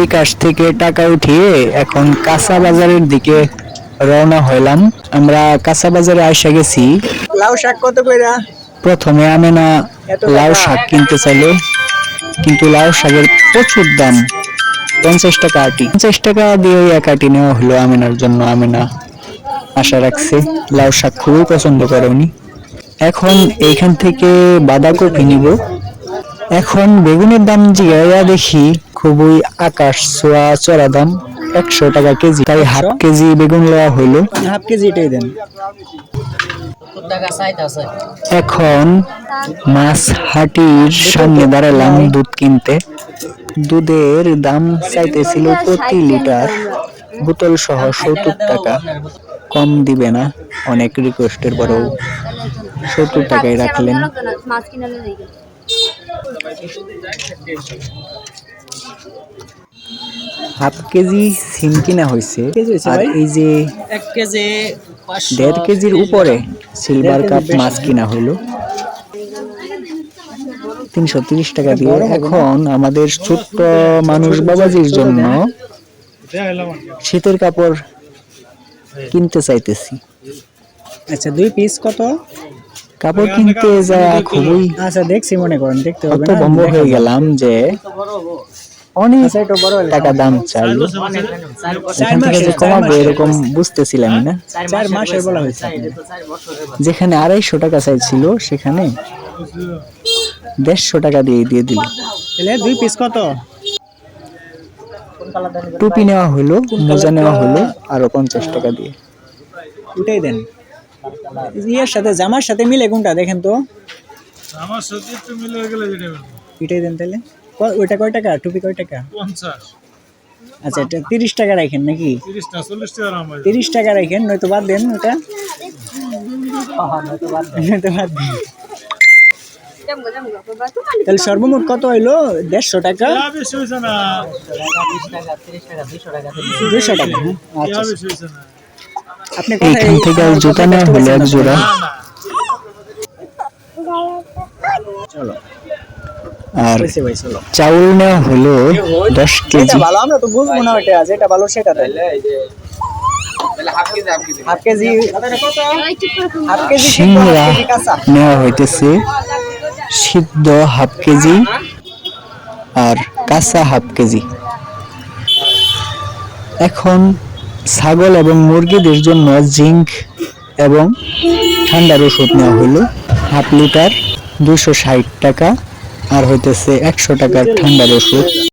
বিকাশ থেকে টাকা উঠিয়ে এখন কাঁচা বাজারের দিকে রওনা হইলাম। আমরা কাঁচা বাজারে আইসা গেছি। লাউ শাক কত কইরা? প্রথমে আমেনা লাউ শাক কিনতে চাইলো, কিন্তু লাউ শাকের প্রচুর দাম। 50 টাকা আটি, 50 টাকা দিয়ে এক আটি নেওয়া হলো আমেনার জন্য। আমেনা আশা রাখছে, লাউ শাক খুবই পছন্দ করে উনি। এখন এইখান থেকে বাঁধাকপি নিব। এখন বেগুনের দাম জিগাইয়া দেখি খুবই আকাশ ছোঁয়া চড়া দাম, 100 টাকা কেজি। তাই হাফ কেজি বেগুন লওয়া হইলো। হাফ কেজি এটাই দেন। এখন মাছ হাটির সামনে দাঁড়ালাম দুধ কিনতে। দুধের দাম চাইতেছিল প্রতি লিটার বোতল সহ 70 টাকা। কম দিবে না, অনেক রিকোয়েস্টের পরেও 70 টাকায় রাখলেন। হাফ কেজি সিম কিনা হয়েছে, আর এই যে 1 কেজি 1.5 কেজির উপরে সিলভার কাপ মাছ কিনা হইলো 330 টাকা দিয়ে। এখন আমাদের ছোট্ট মানুষ বাবাজির জন্য শীতের কাপড় কিনতে চাইতেছি। আচ্ছা 2 পিস কত? কাপড় কিনতে যা খুবই আচ্ছা দেখছি, মনে করেন দেখতে হবে কত না। বম্ব হয়ে গেলাম যে অনেক আচ্ছা এটা বড় হলে টাকা দাম চাইলো। এখান থেকে যে কমাবো এরকম বুঝতেছিলাম না। 4 মাসের বলা হয়েছে। যেখানে 250 টাকা চাইছিল সেখানে 150 টাকা দিয়ে দিল। তাহলে 2 পিস কত? টুপি নেওয়া হলো, মোজা নেওয়া হলো আরো 50 টাকা দিয়ে। উঠাই দেন। ইয়ের সাথে জামার সাথে মিলে কোনটা দেখেন তো? আমার সাথে একটু মিলে গেলে যেটা বলবো। এটাই দেন তাহলে। ওইটা কয় টাকা? টুপি কয় টাকা? 50। আচ্ছা এটা 30 টাকা রাখেন নাকি? 30 না 40 টাকা দাম হয়। 30 টাকা রাখেন, নয়তো বাদ দেন ওটা। নয়তো বাদ দেন। তাহলে সর্বমোট কত হইলো? 150 টাকা। বেশি হইছে না। 200 টাকা। হ্যাঁ? আচ্ছা বেশি হইছে না। আপনি এইখান থেকে জুতা নেওয়া হলো এক জোড়া। চলো আর হইছে ভাই, চলো। চাউল নেওয়া হলো 10 এটা কেজি। ভালো, আমরা তো বুঝবো না ওটা যেটা ভালো সেটা দেন। হাফ কেজি সিংড়া কাঁচা। নেওয়া হইতেছে সিদ্ধ হাফ কেজি আর কাঁচা হাফ কেজি। এখন ছাগল এবং মুরগিদের জন্য জিঙ্ক এবং ঠান্ডার ওষুধ নেওয়া হলো হাফ লিটার 260 টাকা, আর হইতেছে 100 টাকার ঠান্ডার ওষুধ।